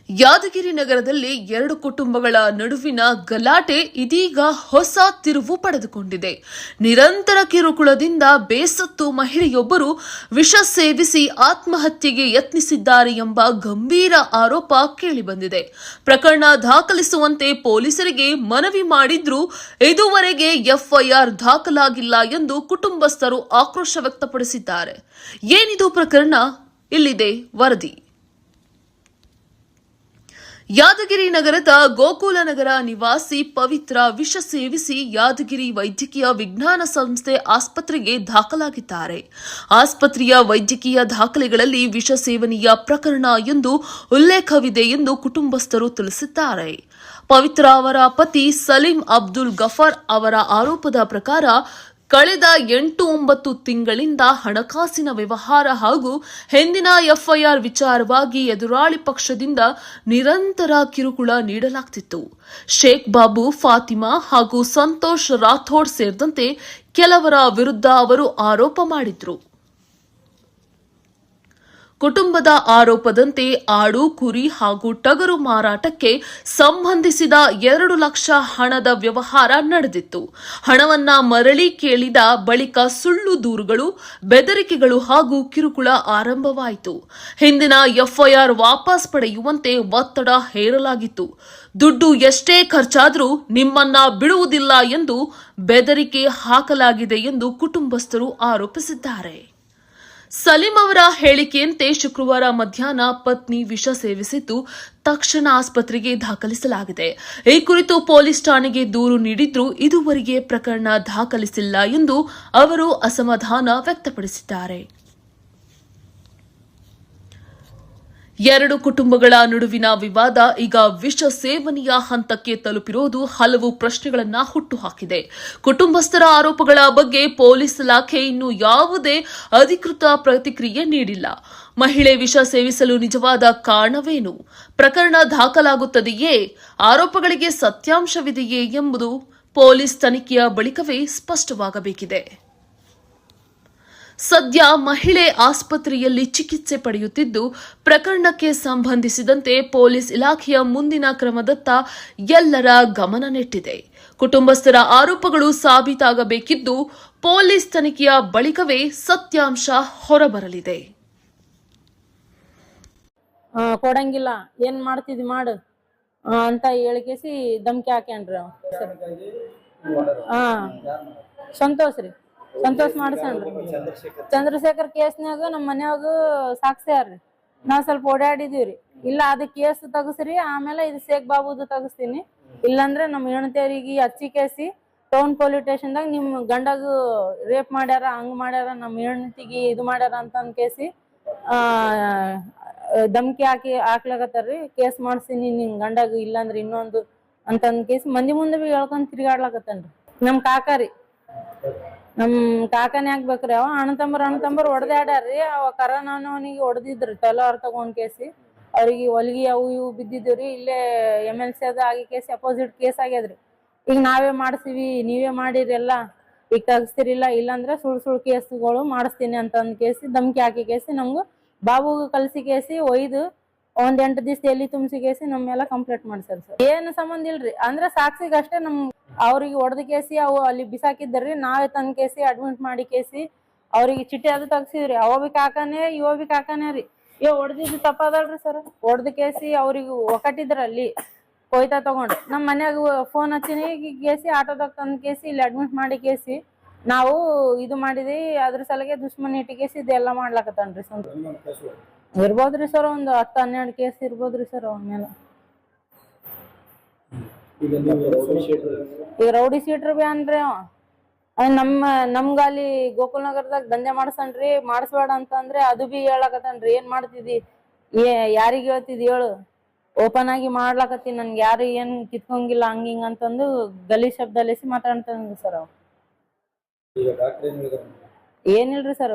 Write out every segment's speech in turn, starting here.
ಯಾದಗಿರಿ ನಗರದಲ್ಲಿ ಎರಡು ಕುಟುಂಬಗಳ ನಡುವಿನ ಗಲಾಟೆ ಇದೀಗ ಹೊಸ ತಿರುವು ಪಡೆದುಕೊಂಡಿದೆ. ನಿರಂತರ ಕಿರುಕುಳದಿಂದ ಬೇಸತ್ತು ಮಹಿಳೆಯೊಬ್ಬರು ವಿಷ ಸೇವಿಸಿ ಆತ್ಮಹತ್ಯೆಗೆ ಯತ್ನಿಸಿದ್ದಾರೆ ಎಂಬ ಗಂಭೀರ ಆರೋಪ ಕೇಳಿಬಂದಿದೆ. ಪ್ರಕರಣ ದಾಖಲಿಸುವಂತೆ ಪೊಲೀಸರಿಗೆ ಮನವಿ ಮಾಡಿದ್ರೂ ಇದುವರೆಗೆ ಎಫ್ಐಆರ್ ದಾಖಲಾಗಿಲ್ಲ ಎಂದು ಕುಟುಂಬಸ್ಥರು ಆಕ್ರೋಶ ವ್ಯಕ್ತಪಡಿಸಿದ್ದಾರೆ. ಏನಿದು ಪ್ರಕರಣ? ಇಲ್ಲಿದೆ ವರದಿ. ಯಾದಗಿರಿ ನಗರದ ಗೋಕುಲನಗರ ನಿವಾಸಿ ಪವಿತ್ರ ವಿಷ ಸೇವಿಸಿ ಯಾದಗಿರಿ ವೈದ್ಯಕೀಯ ವಿಜ್ಞಾನ ಸಂಸ್ಥೆ ಆಸ್ಪತ್ರೆಗೆ ದಾಖಲಾಗಿದ್ದಾರೆ. ಆಸ್ಪತ್ರೆಯ ವೈದ್ಯಕೀಯ ದಾಖಲೆಗಳಲ್ಲಿ ವಿಷ ಸೇವನೆಯ ಪ್ರಕರಣ ಎಂದು ಉಲ್ಲೇಖವಿದೆ ಎಂದು ಕುಟುಂಬಸ್ಥರು ತಿಳಿಸಿದ್ದಾರೆ. ಪವಿತ್ರ ಅವರ ಪತಿ ಸಲೀಂ ಅಬ್ದುಲ್ ಗಫರ್ ಅವರ ಆರೋಪದ ಪ್ರಕಾರ ಕಳೆದ 8-9 ತಿಂಗಳಿಂದ ಹಣಕಾಸಿನ ವ್ಯವಹಾರ ಹಾಗೂ ಹಿಂದಿನ ಎಫ್ಐಆರ್ ವಿಚಾರವಾಗಿ ಎದುರಾಳಿ ಪಕ್ಷದಿಂದ ನಿರಂತರ ಕಿರುಕುಳ ನೀಡಲಾಗುತ್ತಿತ್ತು. ಶೇಖ್ ಬಾಬು, ಫಾತಿಮಾ ಹಾಗೂ ಸಂತೋಷ್ ರಾಥೋಡ್ ಸೇರಿದಂತೆ ಕೆಲವರ ವಿರುದ್ಧ ಅವರು ಆರೋಪ ಮಾಡಿದ್ರು. ಕುಟುಂಬದ ಆರೋಪದಂತೆ ಆಡು, ಕುರಿ ಹಾಗೂ ಟಗರು ಮಾರಾಟಕ್ಕೆ ಸಂಬಂಧಿಸಿದ 2 ಲಕ್ಷ ಹಣದ ವ್ಯವಹಾರ ನಡೆದಿತ್ತು. ಹಣವನ್ನ ಮರಳಿ ಕೇಳಿದ ಬಳಿಕ ಸುಳ್ಳು ದೂರುಗಳು, ಬೆದರಿಕೆಗಳು ಹಾಗೂ ಕಿರುಕುಳ ಆರಂಭವಾಯಿತು. ಹಿಂದಿನ ಎಫ್ಐಆರ್ ವಾಪಸ್ ಪಡೆಯುವಂತೆ ಒತ್ತಡ ಹೇರಲಾಗಿತ್ತು. ದುಡ್ಡು ಎಷ್ಟೇ ಖರ್ಚಾದರೂ ನಿಮ್ಮನ್ನ ಬಿಡುವುದಿಲ್ಲ ಎಂದು ಬೆದರಿಕೆ ಹಾಕಲಾಗಿದೆ ಎಂದು ಕುಟುಂಬಸ್ಥರು ಆರೋಪಿಸಿದ್ದಾರೆ. ಸಲೀಂ ಅವರ ಹೇಳಿಕೆಯಂತೆ ಶುಕ್ರವಾರ ಮಧ್ಯಾಹ್ನ ಪತ್ನಿ ವಿಷ ಸೇವಿಸಿದ್ದು ತಕ್ಷಣ ಆಸ್ಪತ್ರೆಗೆ ದಾಖಲಿಸಲಾಗಿದೆ. ಈ ಕುರಿತು ಪೊಲೀಸ್ ಠಾಣೆಗೆ ದೂರು ನೀಡಿದ್ರೂ ಇದುವರೆಗೆ ಪ್ರಕರಣ ದಾಖಲಿಸಿಲ್ಲ ಎಂದು ಅವರು ಅಸಮಾಧಾನ ವ್ಯಕ್ತಪಡಿಸಿದ್ದಾರೆ. ಎರಡು ಕುಟುಂಬಗಳ ನಡುವಿನ ವಿವಾದ ಈಗ ವಿಷ ಸೇವನೆಯ ಹಂತಕ್ಕೆ ತಲುಪಿರುವುದು ಹಲವು ಪ್ರಶ್ನೆಗಳನ್ನು ಹುಟ್ಟುಹಾಕಿದೆ. ಕುಟುಂಬಸ್ಥರ ಆರೋಪಗಳ ಬಗ್ಗೆ ಪೊಲೀಸ್ ಇಲಾಖೆ ಇನ್ನೂ ಯಾವುದೇ ಅಧಿಕೃತ ಪ್ರತಿಕ್ರಿಯೆ ನೀಡಿಲ್ಲ. ಮಹಿಳೆ ವಿಷ ಸೇವಿಸಲು ನಿಜವಾದ ಕಾರಣವೇನು? ಪ್ರಕರಣ ದಾಖಲಾಗುತ್ತದೆಯೇ? ಆರೋಪಗಳಿಗೆ ಸತ್ಯಾಂಶವಿದೆಯೇ ಎಂಬುದು ಪೊಲೀಸ್ ತನಿಖೆಯ ಬಳಿಕವೇ ಸ್ಪಷ್ಟವಾಗಬೇಕಿದೆ. ಸದ್ಯ ಮಹಿಳೆ ಆಸ್ಪತ್ರೆಯಲ್ಲಿ ಚಿಕಿತ್ಸೆ ಪಡೆಯುತ್ತಿದ್ದು, ಪ್ರಕರಣಕ್ಕೆ ಸಂಬಂಧಿಸಿದಂತೆ ಪೊಲೀಸ್ ಇಲಾಖೆಯ ಮುಂದಿನ ಕ್ರಮದತ್ತ ಎಲ್ಲರ ಗಮನ ನೆಟ್ಟಿದೆ. ಕುಟುಂಬಸ್ಥರ ಆರೋಪಗಳು ಸಾಬೀತಾಗಬೇಕಿದ್ದು, ಪೊಲೀಸ್ ತನಿಖೆಯ ಬಳಿಕವೇ ಸತ್ಯಾಂಶ ಹೊರಬರಲಿದೆ. ಕೊಡಂಗಿಲ್ಲ, ಏನ್ ಮಾಡ್ತಿದ್ವಿ ಮಾಡು ಅಂತ ಹೇಳಿಕೇಸಿ ಧಮ್ಕಿ ಹಾಕ್ಯಾನ್ರಿ. ಸಂತೋಷ್ ರೀ, ಸಂತೋಷ್ ಮಾಡ್ಸನ್ರಿ. ಚಂದ್ರಶೇಖರ್ ಕೇಸ್ನಾಗ ನಮ್ಮ ಮನ್ಯಾಗ ಸಾಕ್ಸ್ಯಾರ್ರಿ. ನಾವ್ ಸ್ವಲ್ಪ ಓಡಾಡಿದೀವ್ರಿ. ಇಲ್ಲ ಅದ ಕೇಸ್ ತಗಸ್ರಿ, ಆಮೇಲೆ ಇದು ಶೇಖ್ ಬಾಬುದು ತಗಸ್ತೀನಿ, ಇಲ್ಲಾಂದ್ರೆ ನಮ್ಮ ಹೆಣ್ತೇರಿಗೆ ಹಚ್ಚಿ ಕೇಸಿ ಟೌನ್ ಪೊಲೀಸ್ ಸ್ಟೇಷನ್ದಾಗ ನಿಮ್ ಗಂಡಗ ರೇಪ್ ಮಾಡ್ಯಾರ, ಹಂಗ್ ಮಾಡ್ಯಾರ, ನಮ್ಮ ಹೆಣ್ತಿಗೆ ಇದು ಮಾಡ್ಯಾರ ಅಂತ ಕೇಸಿ ಧಮ್ಕಿ ಹಾಕ್ಲಾಕತ್ತಾರ್ರಿ. ಕೇಸ್ ಮಾಡ್ತೀನಿ ನಿಮ್ ಗಂಡಗ, ಇಲ್ಲಾಂದ್ರೆ ಇನ್ನೊಂದು ಅಂತಂದ್ ಕೇಸಿ ಮಂದಿ ಮುಂದೆ ಬಿ ಹೇಳ್ಕೊಂಡ್ ತಿರ್ಗಾಡ್ಲಾಕತ್ತನ್ರಿ. ನಮ್ ಕಾಕಾರಿ, ನಮ್ ಕಾಕನೇ ಆಗ್ಬೇಕ್ರಿ. ಅವ ಅಣ್ಣ ತಮ್ಮರ್ ಹೊಡೆದಾಡ್ಯಾರ್ರಿ. ಅವ ಕರನವನಿಗೆ ಹೊಡೆದಿದ್ರಿ, ತಲವಾರ್ ತಗೊಂಡ್ ಕೇಸಿ ಅವ್ರಿಗೆ ಹೊಲ್ಗಿ ಅವು ಇವು ಬಿದ್ದಿದ್ರಿ. ಇಲ್ಲೇ MLC ಅದ ಆಗಿ ಕೇಸಿ ಅಪೋಸಿಟ್ ಕೇಸ್ ಆಗ್ಯದ್ರಿ. ಈಗ ನಾವೇ ಮಾಡ್ತೀವಿ, ನೀವೇ ಮಾಡಿರಿ ಎಲ್ಲ, ಈಗ ತಗಸ್ತಿರಿಲ್ಲ, ಇಲ್ಲಾಂದ್ರೆ ಸುಳ್ ಕೇಸ್ಗಳು ಮಾಡಿಸ್ತೀನಿ ಅಂತಂದ್ ಕೇಸಿ ಧಮ್ಕಿ ಹಾಕಿ ಕೇಸಿ ನಮ್ಗ ಬಾಬುಗ ಕಲ್ಸಿ ಕೇಸಿ ಒಯ್ದು ಒಂದ್ 8 ದಿವಸ ಎಲ್ಲಿ ತುಂಬಿಸಿ ಕೇಸಿ ನಮ್ಮೆಲ್ಲ ಕಂಪ್ಲೇಂಟ್ ಮಾಡ್ಸಾರ ಸರ್. ಏನು ಸಂಬಂಧ ಇಲ್ರಿ, ಅಂದ್ರೆ ಸಾಕ್ಷಿಗೆ ಅಷ್ಟೇ ನಮ್ ಅವ್ರಿಗೆ ಹೊಡೆದ ಕೇಸಿ ಅವು ಅಲ್ಲಿ ಬಿಸಾಕಿದ್ದರ್ರಿ. ನಾವೇ ತಂದ್ ಕೇಸಿ ಅಡ್ಮಿಟ್ ಮಾಡಿ ಕೇಸಿ ಅವ್ರಿಗೆ ಚಿಟ್ಟಿ ಅದು ತಗ್ಸಿದ್ರಿ. ಅವ ಬಿ ಕಾಕಾನೇ, ಇವ ಬಿ ಕಾಕಾನೇ ರೀ. ಹೊಡೆದಿದ್ದು ತಪ್ಪದಲ್ರಿ ಸರ್. ಹೊಡೆದ ಕೇಸಿ ಅವ್ರಿಗೆ ಒಕ್ಕಟ್ಟಿದ್ರ ಅಲ್ಲಿ ಕೊಯ್ತಾ ತಗೊಂಡು ನಮ್ ಮನ್ಯಾಗ ಫೋನ್ ಹಚ್ಚಿನಿ ಕೇಸಿ ಆಟೋದಾಗ ತಂದ್ ಕೇಸಿ ಇಲ್ಲಿ ಅಡ್ಮಿಟ್ ಮಾಡಿ ಕೇಸಿ ನಾವು ಇದು ಮಾಡಿದ್ವಿ. ಅದ್ರ ಸಲಗೆ ದುಶ್ಮನ್ ಇಟ್ಟಿ ಕೇಸಿ ಇದೆಲ್ಲ ಮಾಡ್ಲಾಕತ್ತನ್ರಿ ಸರ್. ಇರ್ಬೋದ್ರಿ ಸರ್, ಒಂದು 10-12 ಕೇಸ್ ಇರ್ಬೋದ್ರಿ ಸರ್ ಅವನ ಮೇಲೆ. ಈಗ ರೌಡಿ ಶೀಟ್ರ್ ಬಿ ಅನ್ರಿ ಅವ. ನಮ್ಗಾಲಿ ಗೋಕುಲ್ ನಗರದಾಗ ದಂಧೆ ಮಾಡ್ಸನ್ರಿ, ಮಾಡಿಸ್ಬೇಡ ಅಂತಂದ್ರೆ ಅದು ಬಿ ಹೇಳಕತ್ತನ್ರಿ. ಏನ್ ಮಾಡ್ತಿದಿ, ಯಾರಿಗ ಹೇಳ್ತಿದ್ ಹೇಳು, ಓಪನ್ ಆಗಿ ಮಾಡ್ಲಾಕತ್ತಿ, ನನ್ಗೆ ಯಾರು ಏನ್ ಕಿತ್ಕೊಂಗಿಲ್ಲ ಹಂಗಿಂಗ್ ಅಂತಂದು ಗಲಿ ಶಬ್ದಲೇಸಿ ಮಾತಾಡ್ತಾನ್ರಿ ಸರ್ ಅವ. ಏನಿಲ್ರಿ ಸರ್,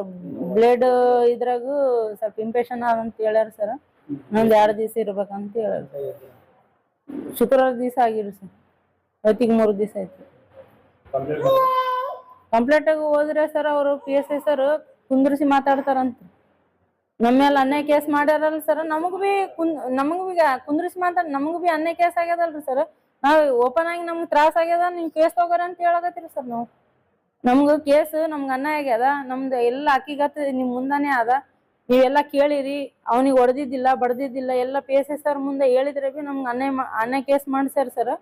ಬ್ಲೇಡ್ ಇದ್ರಾಗು ಸ್ವಲ್ಪ ಇಂಫೆಕ್ಷನ್ ಆದಂತ ಹೇಳ್ಯಾರ ಸರ್. ಇನ್ನೊಂದ್ 2 ದಿವಸ ಇರ್ಬೇಕಂತ ಹೇಳ್ಯಾರ. ಶುಕ್ರವಾರ ದಿವಸ ಆಗಿರಿ ಸರ್, ಇವತ್ತಿಗೆ 3 ದಿವಸ ಆಯ್ತು. ಕಂಪ್ಲೇಂಟ್ ಆಗಿ ಹೋದ್ರೆ ಸರ್ ಅವರು PSI ಸರ್ ಕುಂದ್ರಿಸಿ ಮಾತಾಡ್ತಾರಂತ. ನಮ್ಮ ಮೇಲೆ ಅನ್ಯಾಯ ಕೇಸ್ ಮಾಡ್ಯಾರಲ್ಲ ಸರ್, ನಮಗ್ ಬಿ ಕುಂದ್ರಿಸಿ ಮಾತಾಡ ನಮಗ್ ಬಿ ಅನ್ಯಾಯ ಕೇಸ್ ಆಗ್ಯದಲ್ರಿ ಸರ್. ನಾವ್ ಓಪನ್ ಆಗಿ ನಮ್ಗ್ ತ್ರಾಸ ಆಗ್ಯದ, ನೀವ್ ಕೇಸ್ ತಗೋರ ಅಂತ ಹೇಳಕತ್ತೀರಿ ಸರ್. ನಮ್ಗ ಕೇಸ್ ನಮ್ಗ ಅನ್ಯಾಯ ಆಗ್ಯದ, ನಮ್ದು ಎಲ್ಲ ಅಕ್ಕಿಗತ್ತ ನಿಮ್ ಮುಂದಾನೆ ಅದ, ನೀವೆಲ್ಲಾ ಕೇಳಿರಿ. ಅವ್ನಿಗೆ ಹೊಡೆದಿದ್ದಿಲ್ಲ ಬಡ್ದಿದ್ದಿಲ್ಲ ಎಲ್ಲ PSI ಸರ್ ಮುಂದೆ ಹೇಳಿದ್ರೆ ಬಿ ನಮ್ಗೆ ಅನ್ಯಾಯ ಕೇಸ್ ಮಾಡ್ಸ್ಯಾರ ಸರ್.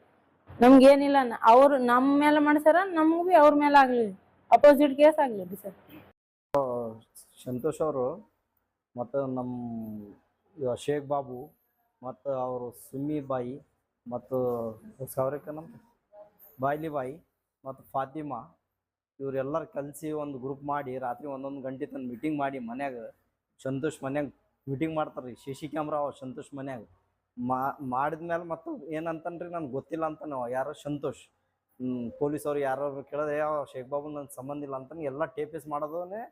ನಮ್ಗೆ ಏನಿಲ್ಲ, ಅವ್ರು ನಮ್ಮ ಮೇಲೆ ಮಾಡ್ಸ್ಯಾರ, ನಮ್ಗ್ ಬಿ ಅವ್ರ ಮೇಲೆ ಆಗ್ಲಿ, ಅಪೋಸಿಟ್ ಕೇಸ್ ಆಗ್ಲಿ ಸರ್. ಸಂತೋಷ್ ಅವರು ಮತ್ತು ನಮ್ಮ ಶೇಖ್ ಬಾಬು ಮತ್ತು ಅವರು ಸುಮ್ಮಿ ಬಾಯಿ ಮತ್ತು ಸೌರಕನಂ ಬಾಯ್ಲಿ ಬಾಯಿ ಮತ್ತು ಫಾತಿಮಾ ಇವರೆಲ್ಲರೂ ಕಲಿಸಿ ಒಂದು ಗ್ರೂಪ್ ಮಾಡಿ ರಾತ್ರಿ 11 ಗಂಟೆ ತನಕ ಮೀಟಿಂಗ್ ಮಾಡಿ ಮನ್ಯಾಗ ಸಂತೋಷ್ ಮನ್ಯಾಗ ಮೀಟಿಂಗ್ ಮಾಡ್ತಾರೆ ರೀ. CC ಕ್ಯಾಮ್ರಾ ಸಂತೋಷ್ ಮನ್ಯಾಗ ಮಾಡಿದ್ಮೇಲೆ ಮತ್ತು ಏನಂತನ್ರಿ ನನಗೆ ಗೊತ್ತಿಲ್ಲ ಅಂತ ನಾವು ಯಾರೋ ಸಂತೋಷ್ ಪೊಲೀಸವ್ರು ಯಾರು ಕೇಳಿದ್ರೆ ಶೇಖ್ ಬಾಬು ನನ್ನ ಸಂಬಂಧ ಇಲ್ಲ ಅಂತಾನೆ ಎಲ್ಲ ಟೇಪೇಸ್ ಮಾಡೋದೇ.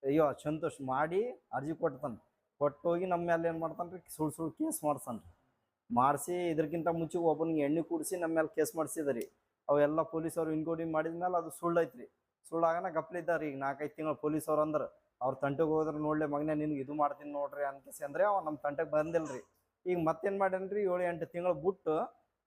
ಅಯ್ಯೋ ಸಂತೋಷ್ ಮಾಡಿ ಅರ್ಜಿ ಕೊಡ್ತಾನೆ, ಕೊಟ್ಟೋಗಿ ನಮ್ಮ ಮೇಲೆ ಏನು ಮಾಡ್ತಾನೆ ರೀ, ಸುಳ್ಳು ಕೇಸ್ ಮಾಡ್ತಾನೆ ರೀ. ಮಾಡಿಸಿ ಇದಕ್ಕಿಂತ ಮುಂಚೆ ಒಬ್ಬನಿಗೆ ಎಣ್ಣೆ ಕೂಡಿಸಿ ನಮ್ಮ ಮೇಲೆ ಕೇಸ್ ಮಾಡಿಸಿದ್ರಿ. ಅವೆಲ್ಲ ಪೊಲೀಸವ್ರು ಇನ್ಕ್ವೈರಿ ಮಾಡಿದ್ಮೇಲೆ ಅದು ಸುಳ್ಳು ಐತ್ರಿ. ಸುಳ್ಳಾಗನ ಗಪ್ಲಿದ್ದಾರೆ. ಈಗ 4-5 ತಿಂಗಳು ಪೊಲೀಸವ್ರು ಅಂದ್ರೆ ಅವ್ರ ತಂಟೆಗೆ ಹೋದ್ರೆ ನೋಡ್ಲೆ ಮಗನೇ ನಿನ್ಗೆ ಇದು ಮಾಡ್ತೀನಿ ನೋಡ್ರಿ ಅನ್ಕೇಸಿ ಅಂದ್ರೆ ಅವ ನಮ್ಮ ತಂಟೆಗೆ ಬಂದಿಲ್ಲ ರೀ. ಈಗ ಮತ್ತೇನು ಮಾಡ್ಯಾನ್ರಿ, 7-8 ತಿಂಗಳು ಬಿಟ್ಟು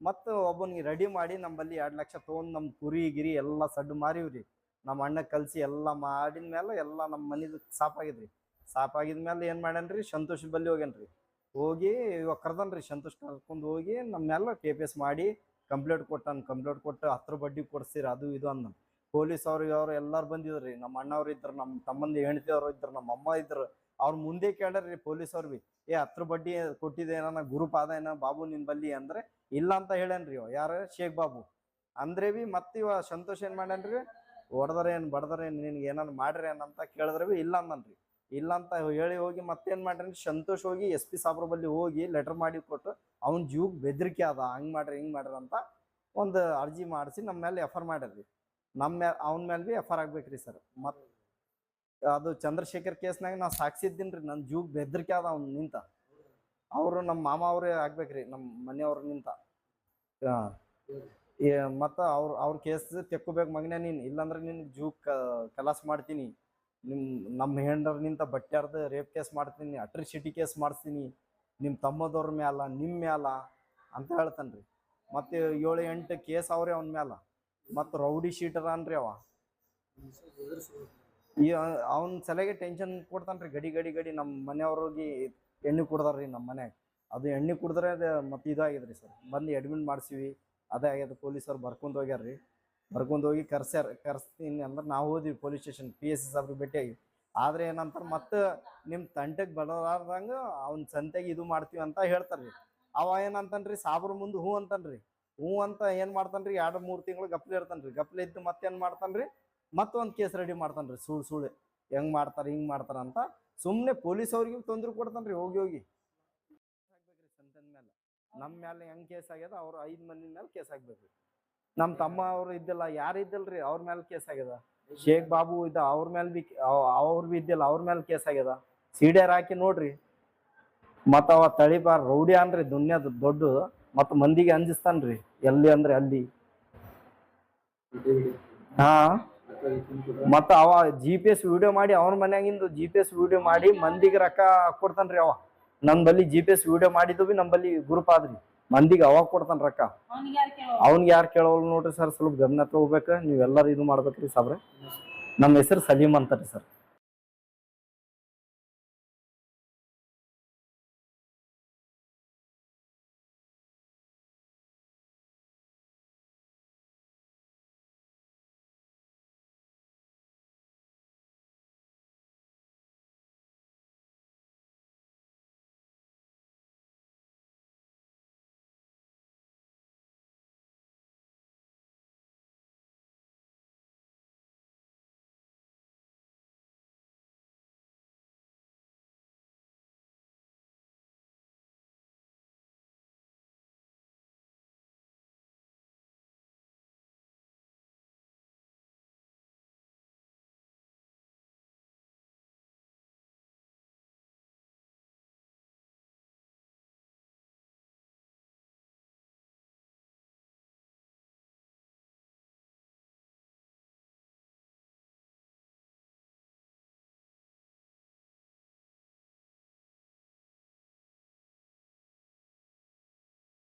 ಮತ್ತು ಒಬ್ಬನಿಗೆ ರೆಡಿ ಮಾಡಿ ನಮ್ಮಲ್ಲಿ 2 ಲಕ್ಷ ತೊಗೊಂಡು ನಮ್ಮ ಕುರಿ ಗಿರಿ ಎಲ್ಲ ಸಡ್ಡು ಮಾರಿವ್ರಿ. ನಮ್ಮ ಅಣ್ಣ ಕಲಿಸಿ ಎಲ್ಲ ಮಾಡಿದ ಮೇಲೆ ಎಲ್ಲ ನಮ್ಮ ಮನೇದು ಸಾಪಾಗಿದ್ರಿ. ಸಾಪಾಗಿದ್ಮೇಲೆ ಏನು ಮಾಡ್ಯಾನ್ರಿ, ಸಂತೋಷ್ ಬಲ್ಲಿ ಹೋಗ್ಯಾನ್ರಿ. ಹೋಗಿ ಇವಾಗ ಕರ್ದನ್ರಿ, ಸಂತೋಷ್ ಕರ್ಕೊಂಡು ಹೋಗಿ ನಮ್ಮ ಮೇಲೆ TPS ಮಾಡಿ ಕಂಪ್ಲೇಂಟ್ ಕೊಟ್ಟಾನ. ಕಂಪ್ಲೇಂಟ್ ಕೊಟ್ಟು 10 ಬಡ್ಡಿ ಕೊಡ್ಸಿರಿ ಅದು ಇದು ಅಂದ. ಪೊಲೀಸ್ ಅವ್ರು ಎಲ್ಲರೂ ಬಂದಿದ್ರಿ. ನಮ್ಮ ಅಣ್ಣವ್ರು ಇದ್ರು, ನಮ್ಮ ತಮ್ಮಂದು ಹೆಂಡತಿಯವ್ರು ಇದ್ರು, ನಮ್ಮ ಅಮ್ಮ ಇದ್ರು. ಅವ್ರು ಮುಂದೆ ಕೇಳ್ರಿ ಪೊಲೀಸವ್ರು ಬಿ, 10 ಬಡ್ಡಿ ಕೊಟ್ಟಿದೆ ಏನ ಗ್ರೂಪ್ ಆದ ಏನ ಬಾಬು ನಿನ್ ಬಲ್ಲಿ ಅಂದ್ರೆ ಇಲ್ಲ ಅಂತ ಹೇಳ್ಯಾನ್ರಿ. ಯಾರು ಶೇಖ್ ಬಾಬು ಅಂದ್ರೆ ಬಿ ಮತ್ತೆ ಇವ ಸಂತೋಷ್ ಏನ್ ಮಾಡ್ಯಾನ್ರಿ, ಹೊಡೆದ್ರೇನು ಬಡದ್ರೇನು ನಿನ್ಗೆ ಏನಾರು ಮಾಡ್ರಿ ಏನಂತ ಕೇಳಿದ್ರೆ ಬಿ ಇಲ್ಲ ಅಂದನ್ರಿ. ಇಲ್ಲ ಅಂತ ಹೇಳಿ ಹೋಗಿ ಮತ್ತೇನು ಮಾಡ್ರಿ, ಸಂತೋಷ್ ಹೋಗಿ SP ಸಾಬ್ರ ಬಲ್ಲಿ ಹೋಗಿ ಲೆಟರ್ ಮಾಡಿ ಕೊಟ್ಟು ಅವ್ನ ಜೀವಕ್ಕೆ ಬೆದರಿಕೆ ಅದ, ಹಂಗೆ ಮಾಡ್ರಿ ಹಿಂಗೆ ಮಾಡ್ರಿ ಅಂತ ಒಂದು ಅರ್ಜಿ ಮಾಡಿಸಿ ನಮ್ಮ ಮೇಲೆ FR ಮಾಡ್ಯಾರ್ರಿ. ನಮ್ಮ ಮೇಲೆ ಅವನ ಮೇಲೆ ಬಿ FR ಆಗ್ಬೇಕ್ರಿ ಸರ್. ಮತ್ತು ಅದು ಚಂದ್ರಶೇಖರ್ ಕೇಸ್ನಾಗ ನಾವು ಸಾಕ್ಷಿದ್ದೀನಿ ರೀ. ನನ್ನ ಜೀವಕ್ಕೆ ಬೆದರಿಕೆ ಅದ ಅವ್ನು ನಿಂತ. ಅವರು ನಮ್ಮ ಮಾಮ ಅವರೇ ಆಗ್ಬೇಕ್ರಿ, ನಮ್ಮ ಮನೆಯವ್ರು ನಿಂತ. ಮತ್ತು ಅವ್ರ ಕೇಸ್ ತೆಕ್ಕೋಬೇಕು ಮಗನೇ ನೀನು, ಇಲ್ಲಾಂದ್ರೆ ನಿನ್ನ ಜೀವ ಕಲಾಸ್ ಮಾಡ್ತೀನಿ. ನಮ್ಮ ಹೆಂಡರ ನಿಂತ ಬಟ್ಟ್ಯಾರ್ದು ರೇಪ್ ಕೇಸ್ ಮಾಡ್ತೀನಿ, ಅಟ್ರಿಸಿಟಿ ಕೇಸ್ ಮಾಡಿಸ್ತೀನಿ, ನಿಮ್ಮ ತಮ್ಮದವ್ರ ಮ್ಯಾಲ ನಿಮ್ಮ ಮ್ಯಾಲ ಅಂತ ಹೇಳ್ತಾನೆ ರೀ. ಮತ್ತು 7-8 ಕೇಸ್ ಅವ್ರಿ ಅವನ ಮ್ಯಾಲ. ಮತ್ತು ರೌಡಿ ಶೀಟರ್ ಅನ್ರಿ ಅವ. ಈ ಅವ್ನ ಸಲಹೆಗೆ ಟೆನ್ಷನ್ ಕೊಡ್ತಾನೆ ರೀ. ಗಡಿ ನಮ್ಮ ಮನೆಯವ್ರಿಗೆ ಎಣ್ಣೆ ಕುಡ್ದಾರ್ರಿ ನಮ್ಮ ಮನ್ಯಾಗ. ಅದು ಎಣ್ಣೆ ಕುಡಿದ್ರೆ ಅದು ಮತ್ತು ಇದಾಗಿದ್ರಿ ಸರ್. ಬಂದು ಅಡ್ಮಿಟ್ ಮಾಡಿಸಿವಿ, ಅದೇ ಆಗ್ಯದ. ಪೊಲೀಸವ್ರು ಬರ್ಕೊಂಡು ಹೋಗ್ಯಾರ್ರಿ. ಬರ್ಕೊಂಡು ಹೋಗಿ ಕರ್ಸ್ತೀನಿ ಅಂದ್ರೆ ನಾವು ಹೋದ್ವಿ ಪೊಲೀಸ್ ಸ್ಟೇಷನ್. PSI ಸಾಬ್ರಿಗೆ ಭೇಟಿಯಾಗಿ. ಆದರೆ ಏನಂತಾರೆ, ಮತ್ತೆ ನಿಮ್ಮ ತಂಟೆಗೆ ಬರೋದಾರ್ದಂಗೆ ಅವ್ನ ಸಂತೆಗೆ ಇದು ಮಾಡ್ತೀವಿ ಅಂತ ಹೇಳ್ತಾರೆ ರೀ. ಅವ ಏನಂತಾನ್ರಿ, ಸಾಬ್ರ ಮುಂದೆ ಹ್ಞೂ ಅಂತಾನ್ರಿ. ಹ್ಞೂ ಅಂತ ಏನು ಮಾಡ್ತಾನ್ರಿ, 2-3 ತಿಂಗಳು ಗಪ್ಲೆ ಇರ್ತಾನ್ರಿ. ಗಪ್ಲೆ ಇದ್ದು ಮತ್ತೇನು ಮಾಡ್ತಾನ್ರಿ, ಮತ್ತೊಂದು ಕೇಸ್ ರೆಡಿ ಮಾಡ್ತಾನ್ರಿ. ಸುಳ್ಳು ಹೆಂಗೆ ಮಾಡ್ತಾರೆ ಹಿಂಗೆ ಮಾಡ್ತಾರೆ ಅಂತ ಸುಮ್ಮನೆ ಪೊಲೀಸವ್ರಿಗೆ ತೊಂದರೆ ಕೊಡ್ತಾನ್ರಿ. ಹೋಗಿ ಹಾಕ್ಬೇಕ್ರಿ ಸಂತನ ಮೇಲೆ. ನಮ್ಮ ಮೇಲೆ ಹೆಂಗೆ ಕೇಸ್ ಆಗ್ಯದ ಅವ್ರು 5 ಮಂದಿ ಮೇಲೆ ಕೇಸ್ ಹಾಕ್ಬೇಕ್ರಿ. ನಮ್ಮ ತಮ್ಮ ಅವರು ಇದ್ದಿಲ್ಲ, ಯಾರು ಇದ್ದಿಲ್ರಿ, ಅವ್ರ ಮೇಲೆ ಕೇಸ್ ಆಗ್ಯದ. ಶೇಖ್ ಬಾಬು ಇದ್ದ, ಅವ್ರ ಮೇಲೆ ಬಿ ಅವ್ರು ಬಿ ಇದ್ದಿಲ್ಲ, ಅವ್ರ ಮೇಲೆ ಕೇಸ್ ಆಗ್ಯದ. CDR ಹಾಕಿ ನೋಡ್ರಿ. ಮತ್ತು ಅವ ತಳಿಬಾರ್ ರೌಡಿ ಅನ್ರಿ ದುನಿಯಾದ ದೊಡ್ಡ. ಮತ್ತು ಮಂದಿಗೆ ಅಂಜಿಸ್ತಾನ್ರಿ ಎಲ್ಲಿ ಅಂದ್ರೆ ಅಲ್ಲಿ. ಮತ್ತು ಅವ GPS ವಿಡಿಯೋ ಮಾಡಿ ಅವ್ರ ಮನ್ಯಾಗಿಂದು GPS ವಿಡಿಯೋ ಮಾಡಿ ಮಂದಿಗೆ ರೊಕ್ಕ ಕೊಡ್ತಾನ್ರಿ. ಅವ ನನ್ನ ಬಲ್ಲಿ GPS ವಿಡಿಯೋ ಮಾಡಿದ್ದು ಬಿ ನಮ್ಮ ಬಲ್ಲಿ ಗ್ರೂಪ್ ಆದ್ರಿ. ಮಂದಿಗೆ ಅವಾಗ ಕೊಡ್ತಾನ ರೊಕ್ಕ. ಅವ್ನಿಗೆ ಯಾರು ಕೇಳೋಲ್ಲ ನೋಡ್ರಿ ಸರ್. ಸ್ವಲ್ಪ ಗಮನ ತಗೋಬೇಕು ನೀವೆಲ್ಲರೂ. ಇದು ಮಾಡ್ಬೇಕ್ರಿ ಸಾಬ್ರೆ. ನಮ್ಮ ಹೆಸರು ಸಲೀಮ್ ಅಂತಾರಿ ಸರ್.